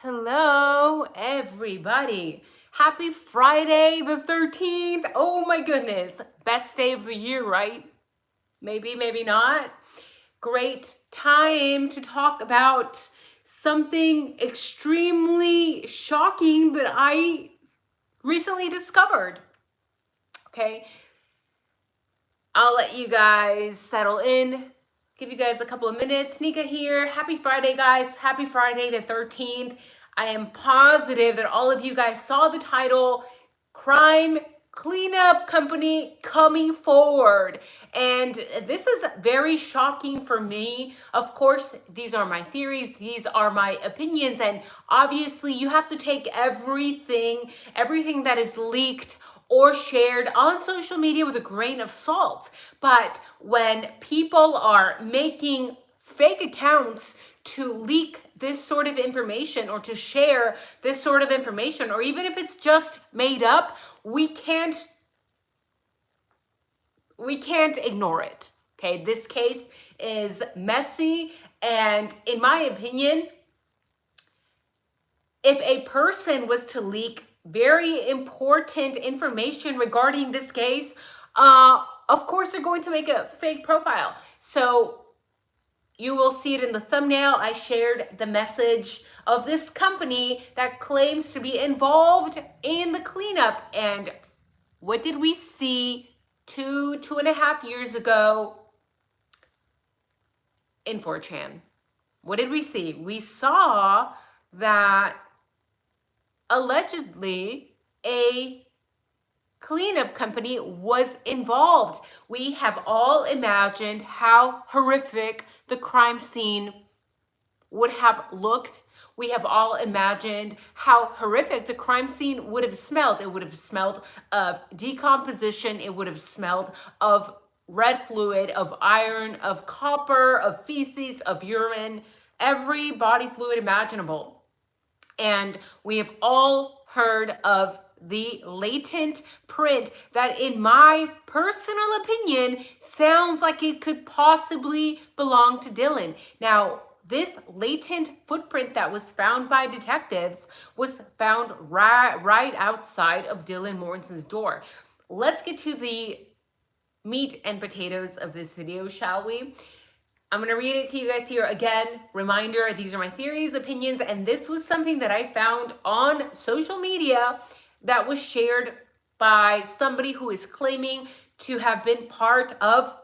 Hello, everybody. Happy Friday the 13th. Oh my goodness. Best day of the year, right? Maybe, maybe not. Great time to talk about something extremely shocking that I recently discovered. Okay. I'll let you guys settle in. Give you guys a couple of minutes. Nika here. Happy Friday, guys. Happy Friday the 13th. I am positive that all of you guys saw the title, Crime Cleanup Company Coming Forward. And this is very shocking for me. Of course, these are my theories. These are my opinions. And obviously, you have to take everything that is leaked or shared on social media with a grain of salt. But when people are making fake accounts to leak this sort of information or to share this sort of information, or even if it's just made up, we can't ignore it. Okay, this case is messy, and in my opinion, if a person was to leak very important information regarding this case, of course they're going to make a fake profile. So you will see it in the thumbnail. I shared the message of this company that claims to be involved in the cleanup. And what did we see 2.5 years ago in 4chan? What did we see? We saw that allegedly a cleanup company was involved. We have all imagined how horrific the crime scene would have looked. We have all imagined how horrific the crime scene would have smelled. It would have smelled of decomposition. It would have smelled of red fluid, of iron, of copper, of feces, of urine, every body fluid imaginable. And we have all heard of the latent print that, in my personal opinion, sounds like it could possibly belong to Dylan. Now, this latent footprint that was found by detectives was found right outside of Dylan Morrison's door. Let's get to the meat and potatoes of this video, shall we? I'm going to read it to you guys here again. Reminder, these are my theories, opinions, and this was something that I found on social media that was shared by somebody who is claiming to have been part of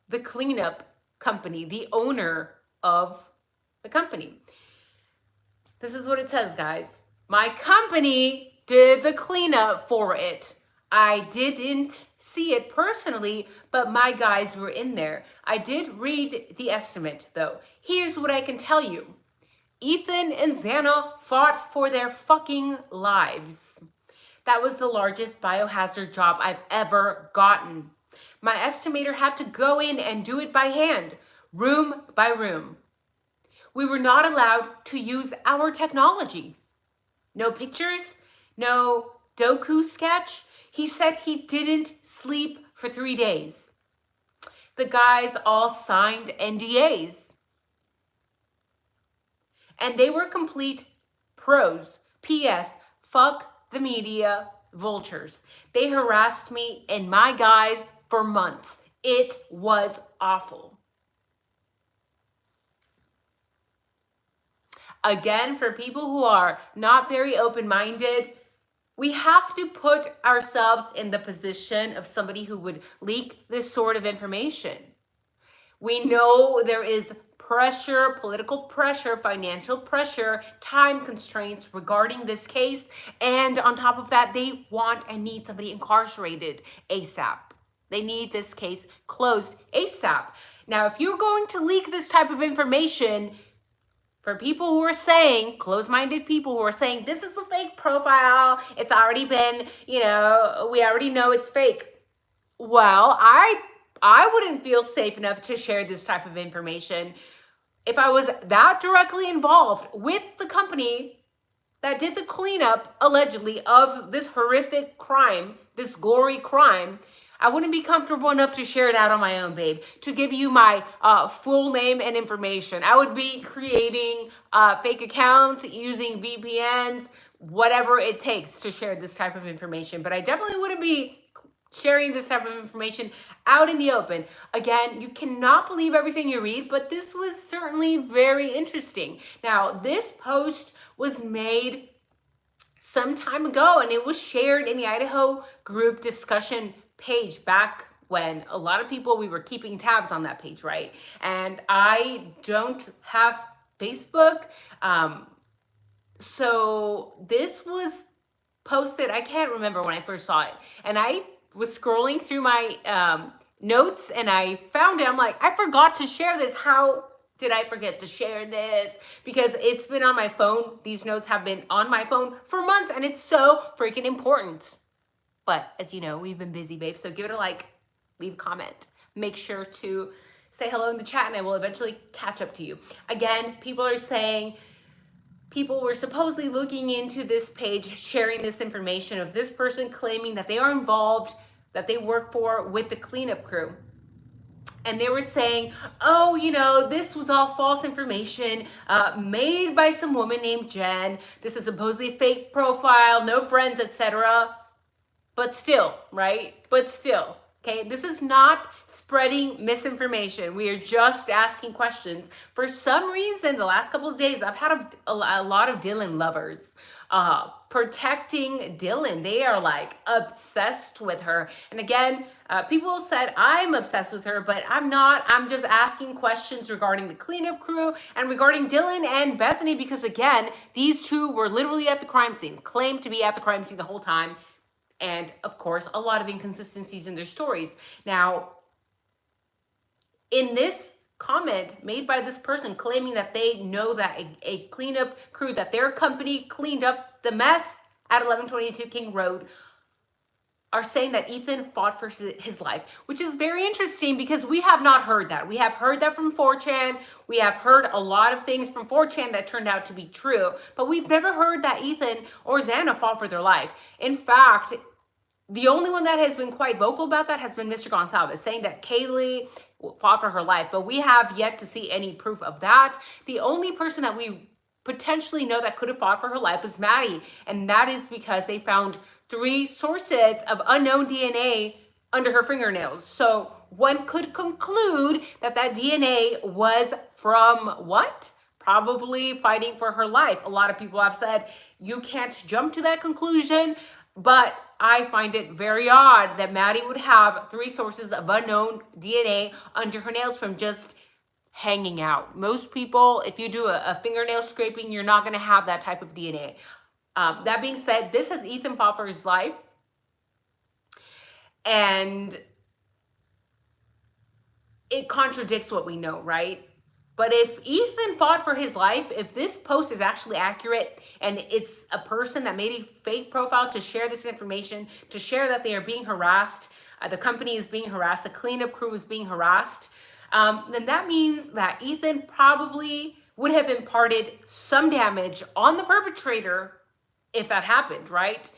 the cleanup company, the owner of the company. This is what it says, guys. My company did the cleanup for it. I didn't see it personally, but my guys were in there. I did read the estimate, though. Here's what I can tell you. Ethan and Xana fought for their fucking lives. That was the largest biohazard job I've ever gotten. My estimator had to go in and do it by hand, room by room. We were not allowed to use our technology. No pictures, no doku sketch. He said he didn't sleep for 3 days. The guys all signed NDAs. And they were complete pros. P.S. Fuck the media vultures. They harassed me and my guys for months. It was awful. Again, for people who are not very open-minded, we have to put ourselves in the position of somebody who would leak this sort of information. We know there is pressure, political pressure, financial pressure, time constraints regarding this case. And on top of that, they want and need somebody incarcerated ASAP. They need this case closed ASAP. Now, if you're going to leak this type of information, for people who are saying, close-minded people who are saying, this is a fake profile, it's already been, we already know it's fake. Well, I wouldn't feel safe enough to share this type of information if I was that directly involved with the company that did the cleanup, allegedly, of this horrific crime, this gory crime. I wouldn't be comfortable enough to share it out on my own, babe, to give you my full name and information. I would be creating fake accounts, using VPNs, whatever it takes to share this type of information. But I definitely wouldn't be sharing this type of information out in the open. Again, you cannot believe everything you read, but this was certainly very interesting. Now, this post was made some time ago, and it was shared in the Idaho group discussion page back when a lot of people, we were keeping tabs on that page, right? And I don't have Facebook. So this was posted, I can't remember when I first saw it. And I was scrolling through my notes and I found it. I'm like, I forgot to share this. How did I forget to share this? Because it's been on my phone. These notes have been on my phone for months and it's so freaking important. But as you know, we've been busy, babe. So give it a like, leave a comment. Make sure to say hello in the chat and I will eventually catch up to you. Again, people are saying, people were supposedly looking into this page, sharing this information of this person claiming that they are involved, that they work for with the cleanup crew. And they were saying, oh, you know, this was all false information made by some woman named Jen. This is supposedly a fake profile, no friends, etc. But still, right? But still, okay? This is not spreading misinformation. We are just asking questions. For some reason, the last couple of days, I've had a lot of Dylan lovers protecting Dylan. They are like obsessed with her. And again, people said I'm obsessed with her, but I'm not. I'm just asking questions regarding the cleanup crew and regarding Dylan and Bethany, because again, these two were literally at the crime scene, claimed to be at the crime scene the whole time. And of course, a lot of inconsistencies in their stories. Now, in this comment made by this person claiming that they know that a cleanup crew, that their company cleaned up the mess at 1122 King Road, are saying that Ethan fought for his life, which is very interesting because we have not heard that. We have heard that from 4chan. We have heard a lot of things from 4chan that turned out to be true, but we've never heard that Ethan or Xana fought for their life. In fact, the only one that has been quite vocal about that has been Mr. Gonsalves, saying that Kaylee fought for her life, but we have yet to see any proof of that. The only person that we potentially know that could have fought for her life was Maddie, and that is because they found 3 sources of unknown DNA under her fingernails. So one could conclude that that DNA was from what? Probably fighting for her life. A lot of people have said you can't jump to that conclusion, but I find it very odd that Maddie would have 3 sources of unknown DNA under her nails from just hanging out. Most people, if you do a fingernail scraping, you're not going to have that type of DNA. That being said, this is Ethan fought for his life. And it contradicts what we know, right? But if Ethan fought for his life, if this post is actually accurate and it's a person that made a fake profile to share this information, to share that they are being harassed, the company is being harassed, the cleanup crew is being harassed, then that means that Ethan probably would have imparted some damage on the perpetrator if that happened, right?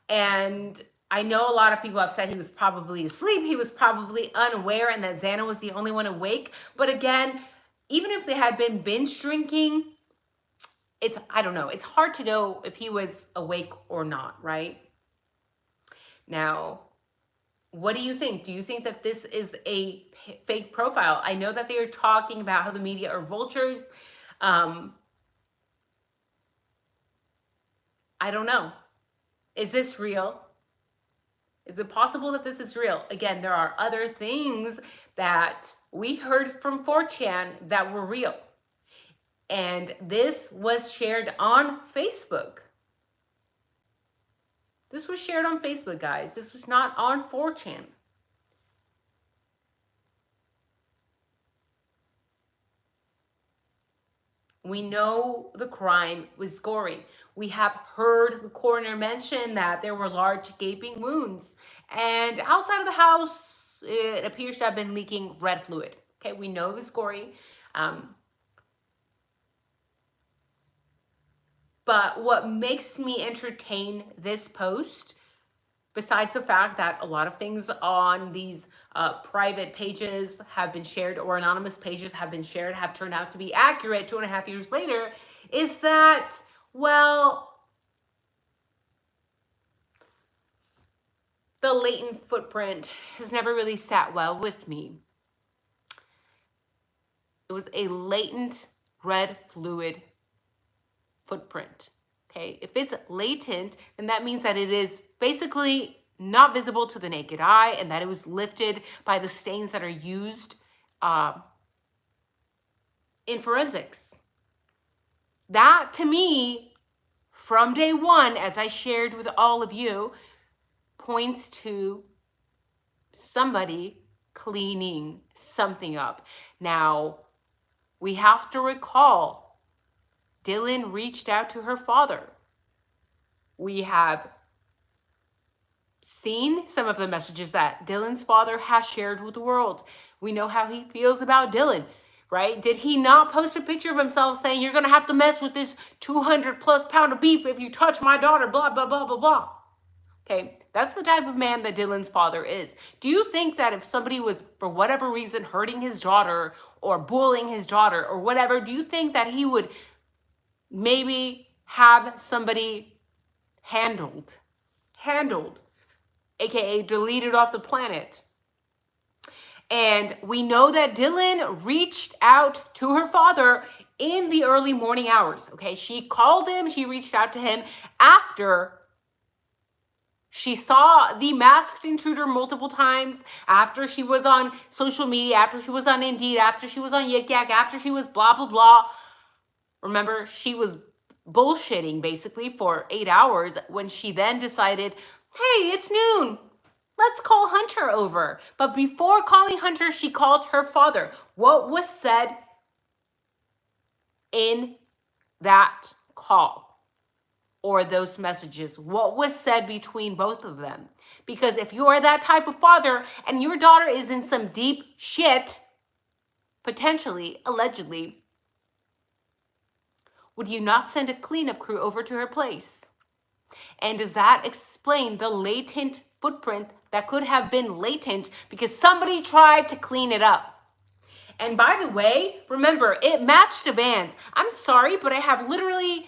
And I know a lot of people have said he was probably asleep, he was probably unaware, and that Xana was the only one awake. But again, even if they had been binge drinking, I don't know. It's hard to know if he was awake or not, right? Now, what do you think? Do you think that this is a fake profile? I know that they are talking about how the media are vultures. I don't know. Is this real? Is it possible that this is real? Again, there are other things that we heard from 4chan that were real. And this was shared on Facebook. This was shared on Facebook, guys. This was not on 4chan. We know the crime was gory. We have heard the coroner mention that there were large gaping wounds. And outside of the house, it appears to have been leaking red fluid. Okay, we know it was gory. But what makes me entertain this post Besides the fact that a lot of things on these private pages have been shared, or anonymous pages have been shared, have turned out to be accurate 2.5 years later, is that, well, the latent footprint has never really sat well with me. It was a latent red fluid footprint. Okay, if it's latent, then that means that it is basically not visible to the naked eye, and that it was lifted by the stains that are used in forensics. That, to me, from day one, as I shared with all of you, points to somebody cleaning something up. Now, we have to recall, Dylan reached out to her father. We have seen some of the messages that Dylan's father has shared with the world. We know how he feels about Dylan, right? Did he not post a picture of himself saying, "You're going to have to mess with this 200+ pound of beef if you touch my daughter, blah, blah, blah, blah, blah." Okay, that's the type of man that Dylan's father is. Do you think that if somebody was, for whatever reason, hurting his daughter or bullying his daughter or whatever, do you think that he would maybe have somebody handled, aka deleted off the planet? And we know that Dylan reached out to her father in the early morning hours. Okay, she called him, she reached out to him after she saw the masked intruder multiple times, after she was on social media, after she was on Indeed, after she was on Yik Yak, after she was blah, blah, blah. Remember, she was bullshitting basically for 8 hours when she then decided, hey, it's noon. Let's call Hunter over. But before calling Hunter, she called her father. What was said in that call or those messages? What was said between both of them? Because if you are that type of father and your daughter is in some deep shit, potentially, allegedly, would you not send a cleanup crew over to her place? And does that explain the latent footprint that could have been latent because somebody tried to clean it up? And by the way, remember, it matched the Vans. I'm sorry, but I have literally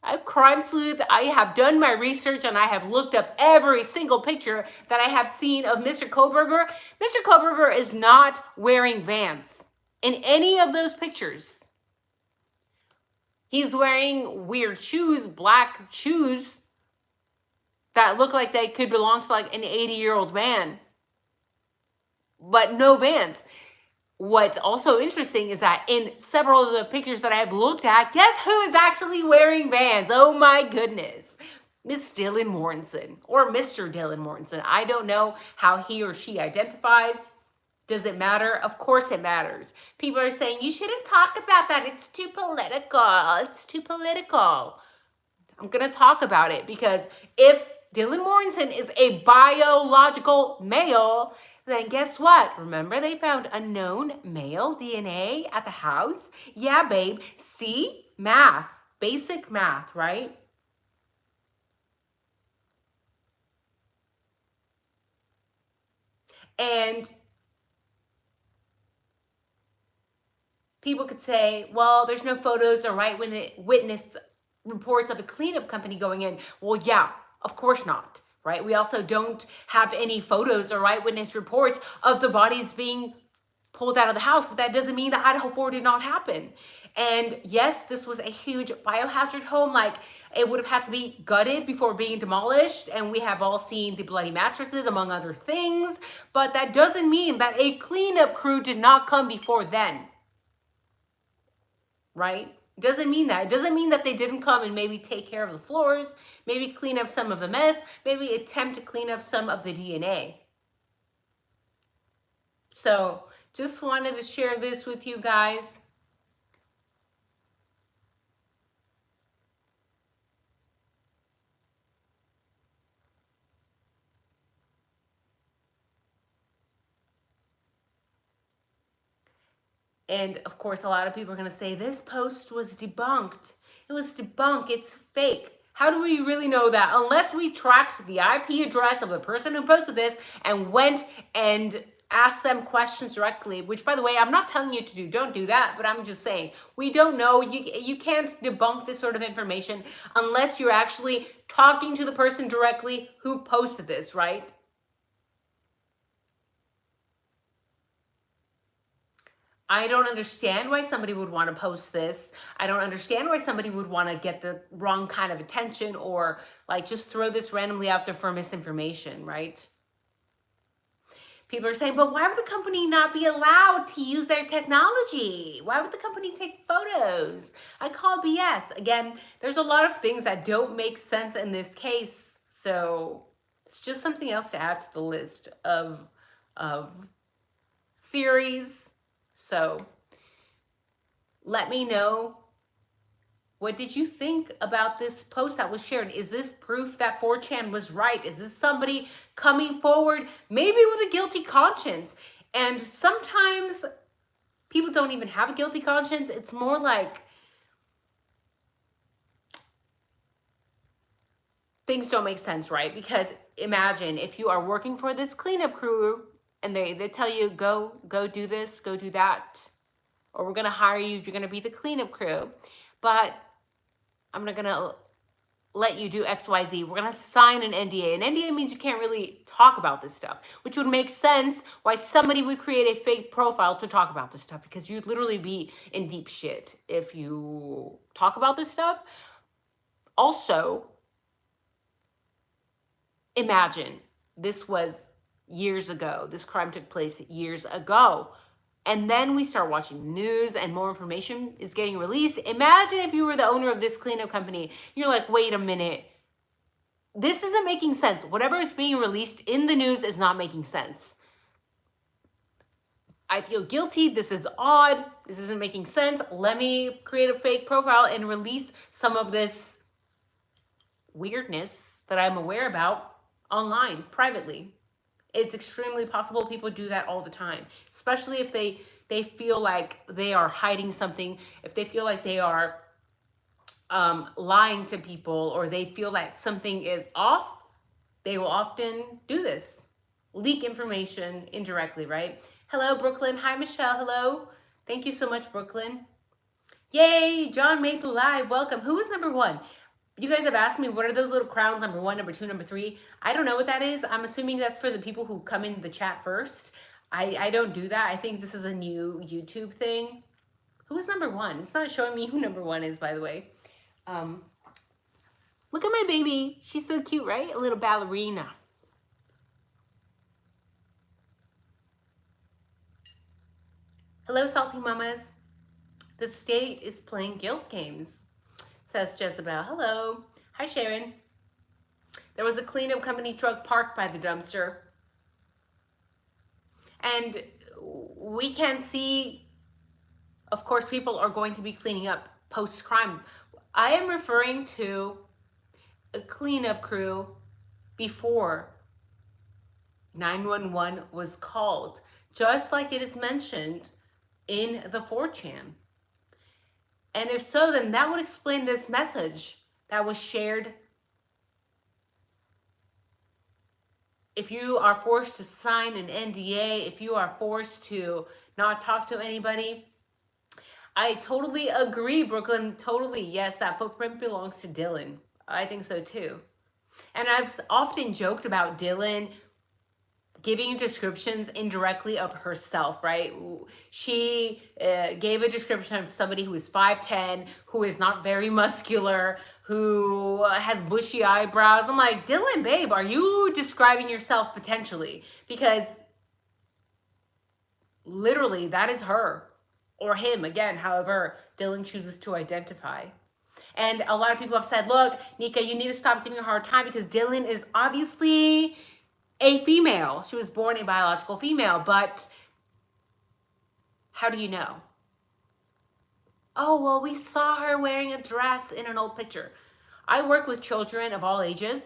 I've crime sleuthed, I have done my research, and I have looked up every single picture that I have seen of Mr. Koberger. Mr. Koberger is not wearing Vans in any of those pictures. He's wearing weird shoes, black shoes that look like they could belong to like an 80-year-old man, but no Vans. What's also interesting is that in several of the pictures that I have looked at, guess who is actually wearing Vans? Oh my goodness. Miss Dylan Mortensen, or Mr. Dylan Mortensen. I don't know how he or she identifies. Does it matter? Of course it matters. People are saying, you shouldn't talk about that. It's too political. It's too political. I'm going to talk about it because if Dylan Mortensen is a biological male, then guess what? Remember they found unknown male DNA at the house? Yeah, babe. See? Math. Basic math, right? And people could say, well, there's no photos or witness reports of a cleanup company going in. Well, yeah, of course not, right? We also don't have any photos or eyewitness reports of the bodies being pulled out of the house, but that doesn't mean that Idaho 4 did not happen. And yes, this was a huge biohazard home. Like, it would have had to be gutted before being demolished. And we have all seen the bloody mattresses, among other things. But that doesn't mean that a cleanup crew did not come before then. Right? It doesn't mean that. It doesn't mean that they didn't come and maybe take care of the floors, maybe clean up some of the mess, maybe attempt to clean up some of the DNA. So just wanted to share this with you guys. And of course, a lot of people are going to say this post was debunked. It was debunked. It's fake. How do we really know that? Unless we tracked the IP address of the person who posted this and went and asked them questions directly, which, by the way, I'm not telling you to do. Don't do that, but I'm just saying, we don't know. You can't debunk this sort of information unless you're actually talking to the person directly who posted this, right? I don't understand why somebody would want to post this. I don't understand why somebody would want to get the wrong kind of attention or like just throw this randomly out there for misinformation, right? People are saying, but why would the company not be allowed to use their technology? Why would the company take photos? I call BS. Again, there's a lot of things that don't make sense in this case. So it's just something else to add to the list of theories. So let me know, what did you think about this post that was shared? Is this proof that 4chan was right? Is this somebody coming forward, maybe with a guilty conscience? And sometimes people don't even have a guilty conscience. It's more like things don't make sense, right? Because imagine if you are working for this cleanup crew and they tell you, go do this, go do that, or we're gonna hire you, you're gonna be the cleanup crew, but I'm not gonna let you do XYZ. We're gonna sign an NDA. An NDA means you can't really talk about this stuff, which would make sense why somebody would create a fake profile to talk about this stuff, because you'd literally be in deep shit if you talk about this stuff. Also, imagine this was years ago. This crime took place years ago. And then we start watching the news and more information is getting released. Imagine if you were the owner of this cleanup company. You're like, wait a minute. This isn't making sense. Whatever is being released in the news is not making sense. I feel guilty. This is odd. This isn't making sense. Let me create a fake profile and release some of this weirdness that I'm aware about online, privately. It's extremely possible people do that all the time, especially if they feel like they are hiding something, if they feel like they are lying to people, or they feel that something is off, they will often do this. Leak information indirectly, right? Hello, Brooklyn. Hi, Michelle. Hello. Thank you so much, Brooklyn. Yay, John made the live. Welcome. Who is number one? You guys have asked me, what are those little crowns, number 1, number 2, number 3? I don't know what that is. I'm assuming that's for the people who come in the chat first. I don't do that. I think this is a new YouTube thing. Who is number 1? It's not showing me who number 1 is, by the way. Look at my baby. She's so cute, right? A little ballerina. Hello, salty mamas. The state is playing guilt games, says Jezebel. Hello. Hi, Sharon. There was a cleanup company truck parked by the dumpster. And we can see, of course, people are going to be cleaning up post-crime. I am referring to a cleanup crew before 911 was called, just like it is mentioned in the 4chan. And if so, then that would explain this message that was shared. If you are forced to sign an NDA, if you are forced to not talk to anybody, I totally agree, Brooklyn. Totally. Yes, that footprint belongs to Dylan. I think so too. And I've often joked about Dylan giving descriptions indirectly of herself, right? She gave a description of somebody who is 5'10", who is not very muscular, who has bushy eyebrows. I'm like, Dylan, babe, are you describing yourself potentially? Because literally that is her or him, again, however Dylan chooses to identify. And a lot of people have said, look, Nika, you need to stop giving her a hard time because Dylan is obviously a female. She was born a biological female, but how do you know? Oh, well, we saw her wearing a dress in an old picture. I work with children of all ages.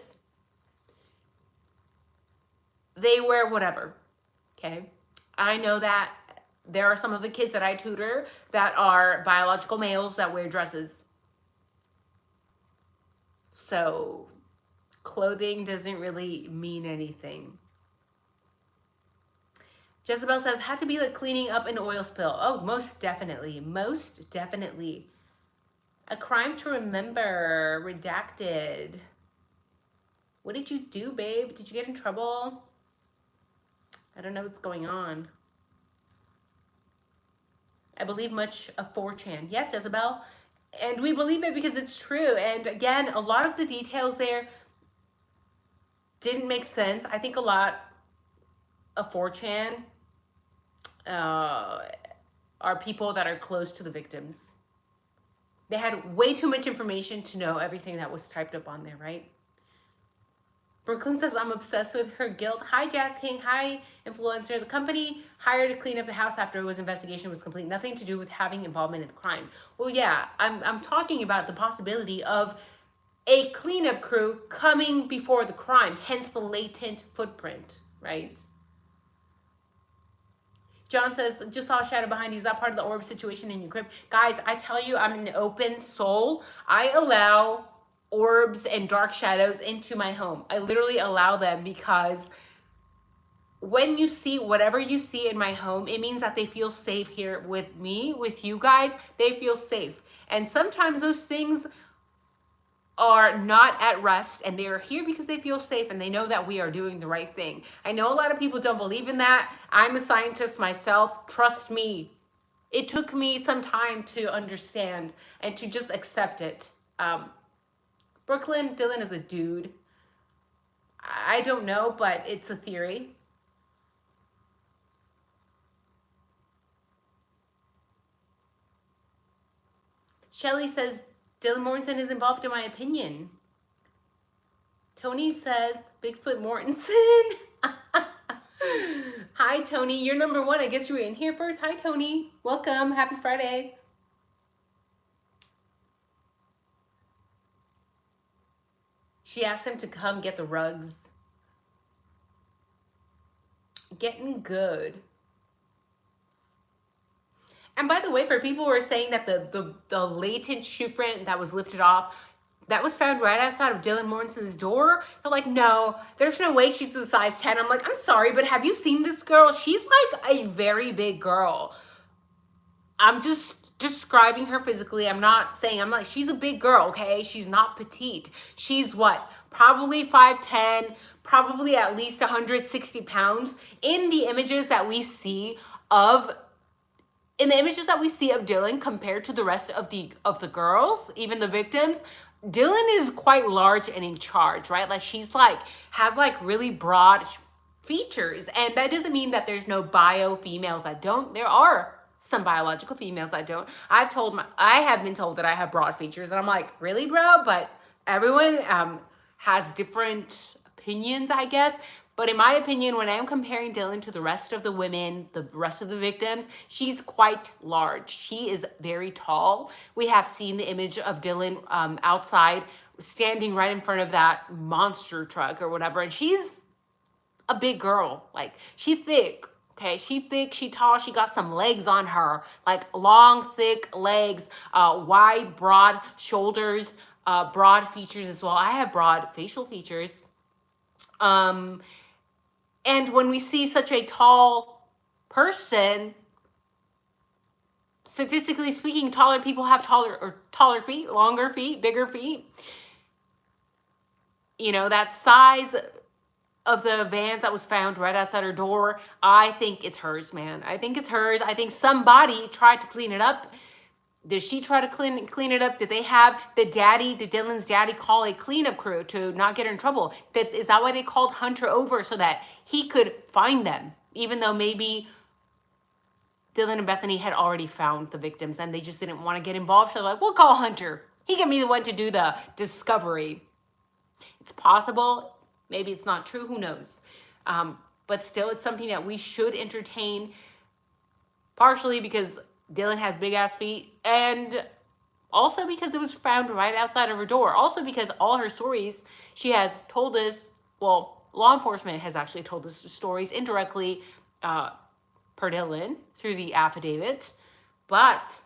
They wear whatever, okay? I know that there are some of the kids that I tutor that are biological males that wear dresses. So clothing doesn't really mean anything. Jezebel says, had to be like cleaning up an oil spill. Oh, most definitely. Most definitely. A crime to remember. Redacted. What did you do, babe? Did you get in trouble? I don't know what's going on. I believe much of 4chan. Yes, Jezebel. And we believe it because it's true. And again, a lot of the details there didn't make sense. I think a lot of 4chan are people that are close to the victims. They had way too much information to know everything that was typed up on there, right? Brooklyn says, I'm obsessed with her guilt. Hi, Jazz King. Hi, influencer. The company hired to clean up the house after his investigation was complete. Nothing to do with having involvement in the crime. Well, yeah, I'm talking about the possibility of a cleanup crew coming before the crime, hence the latent footprint, right? John says, just saw a shadow behind you. Is that part of the orb situation in your crib? Guys, I tell you, I'm an open soul. I allow orbs and dark shadows into my home. I literally allow them because when you see whatever you see in my home, it means that they feel safe here with me, with you guys. They feel safe. And sometimes those things are not at rest and they are here because they feel safe and they know that we are doing the right thing. I know a lot of people don't believe in that. I'm a scientist myself. Trust me. It took me some time to understand and to just accept it. Brooklyn, Dylan is a dude. I don't know, but it's a theory. Shelly says, Dylan Mortensen is involved in my opinion. Tony says, Bigfoot Mortensen. Hi, Tony. You're number one. I guess you were in here first. Hi, Tony. Welcome. Happy Friday. She asked him to come get the rugs. Getting good. And by the way, for people who are saying that the latent shoe print that was lifted off, that was found right outside of Dylan Mortensen's door. They're like, no, there's no way she's a size 10. I'm like, I'm sorry, but have you seen this girl? She's like a very big girl. I'm just describing her physically. I'm like, she's a big girl, okay? She's not petite. She's what? Probably 5'10", probably at least 160 pounds. In the images that we see of Dylan compared to the rest of the girls, even the victims, Dylan is quite large and in charge, right? Like she's like has like really broad features, and that doesn't mean that there's no bio females that don't. There are some biological females that don't. I have been told that I have broad features, and I'm like, really, bro? But everyone has different opinions, I guess. But in my opinion, when I'm comparing Dylan to the rest of the women, the rest of the victims, she's quite large. She is very tall. We have seen the image of Dylan outside, standing right in front of that monster truck or whatever. And she's a big girl. Like, she's thick. Okay, she thick, she tall, she got some legs on her. Like, long, thick legs, wide, broad shoulders, broad features as well. I have broad facial features. And when we see such a tall person, statistically speaking, taller people have taller feet, longer feet, bigger feet. You know, that size of the Vans that was found right outside her door, I think it's hers, man. I think it's hers. I think somebody tried to clean it up. Did she try to clean it up? Did they have did Dylan's daddy call a cleanup crew to not get her in trouble? Is that why they called Hunter over, so that he could find them? Even though maybe Dylan and Bethany had already found the victims and they just didn't want to get involved. So they're like, we'll call Hunter. He can be the one to do the discovery. It's possible. Maybe it's not true. Who knows? But still, it's something that we should entertain, partially because Dylan has big ass feet, and also because it was found right outside of her door. Also because all her stories she has told us, well, law enforcement has actually told us stories indirectly per Dylan through the affidavit, but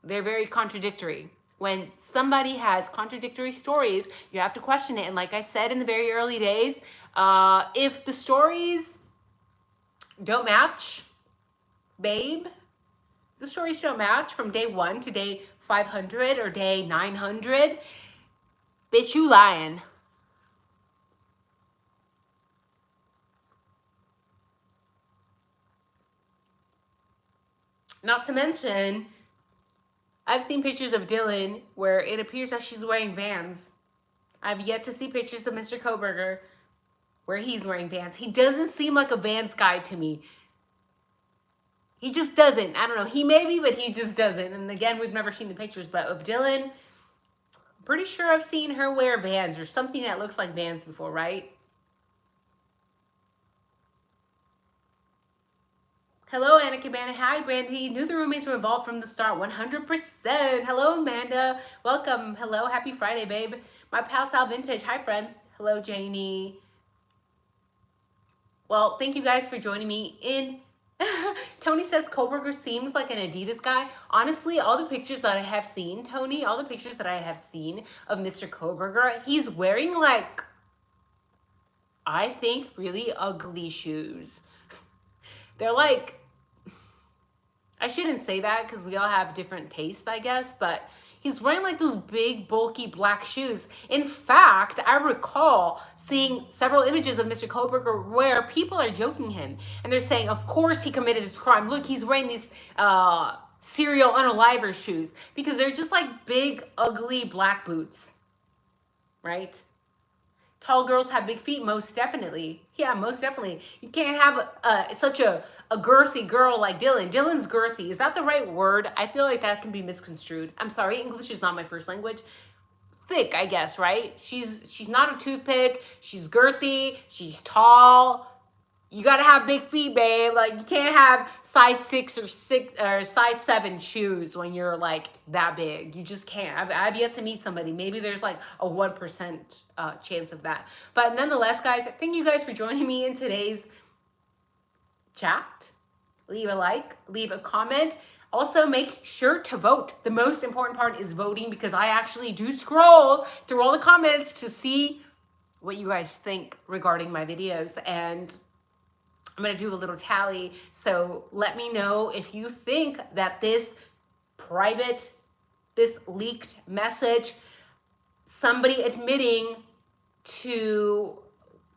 they're very contradictory. When somebody has contradictory stories, you have to question it. And like I said in the very early days, if the stories don't match, babe, the stories don't match from day 1 to day 500 or day 900, bitch, you lying. Not to mention, I've seen pictures of Dylan where it appears that she's wearing Vans. I've yet to see pictures of Mr. Koberger where he's wearing Vans. He doesn't seem like a Vans guy to me. He just doesn't. I don't know. He may be, but he just doesn't. And again, we've never seen the pictures, but of Dylan, I'm pretty sure I've seen her wear Vans or something that looks like Vans before, right? Hello, Anna Cabana. Hi, Brandy. Knew the roommates were involved from the start, 100%. Hello, Amanda. Welcome. Hello. Happy Friday, babe. My pal Sal Vintage. Hi, friends. Hello, Janie. Well, thank you guys for joining me in. Tony says Koberger seems like an Adidas guy. Honestly, all the pictures that I have seen, Tony, all the pictures that I have seen of Mr. Koberger, he's wearing like, I think, really ugly shoes. They're like, I shouldn't say that because we all have different tastes, I guess, but he's wearing like those big, bulky black shoes. In fact, I recall seeing several images of Mr. Koberger where people are joking him and they're saying, of course he committed this crime. Look, he's wearing these serial unaliver shoes because they're just like big, ugly black boots, right? Tall girls have big feet, most definitely. Yeah, most definitely. You can't have such a girthy girl like Dylan. Dylan's girthy. Is that the right word? I feel like that can be misconstrued. I'm sorry, English is not my first language. Thick, I guess, right? She's not a toothpick. She's girthy. She's tall. You gotta have big feet, babe. Like, you can't have size 6 or size 7 shoes when you're like that big. You just can't. I've yet to meet somebody. Maybe there's like a 1% chance of that. But nonetheless, guys, thank you guys for joining me in today's chat. Leave a like, leave a comment. Also, make sure to vote. The most important part is voting because I actually do scroll through all the comments to see what you guys think regarding my videos. And I'm going to do a little tally. So let me know if you think that this leaked message, somebody admitting to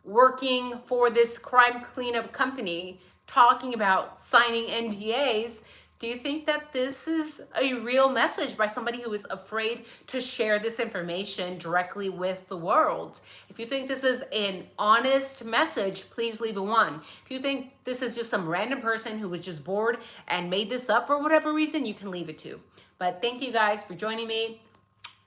working for this crime cleanup company, talking about signing NDAs, do you think that this is a real message by somebody who is afraid to share this information directly with the world? If you think this is an honest message, please leave a 1. If you think this is just some random person who was just bored and made this up for whatever reason, you can leave it 2. But thank you guys for joining me.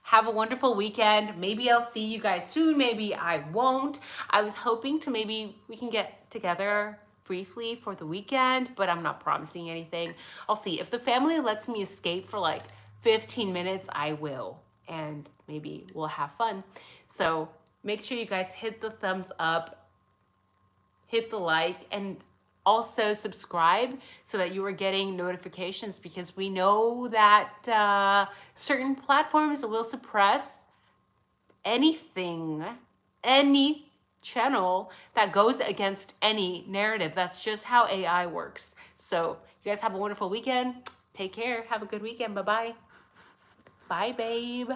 Have a wonderful weekend. Maybe I'll see you guys soon. Maybe I won't. I was hoping to maybe we can get together briefly for the weekend, but I'm not promising anything. I'll see. If the family lets me escape for like 15 minutes, I will. And maybe we'll have fun. So make sure you guys hit the thumbs up, hit the like, and also subscribe so that you are getting notifications, because we know that certain platforms will suppress anything, any channel that goes against any narrative. That's just how AI works. So you guys have a wonderful weekend. Take care. Have a good weekend. Bye-bye. Bye, babe.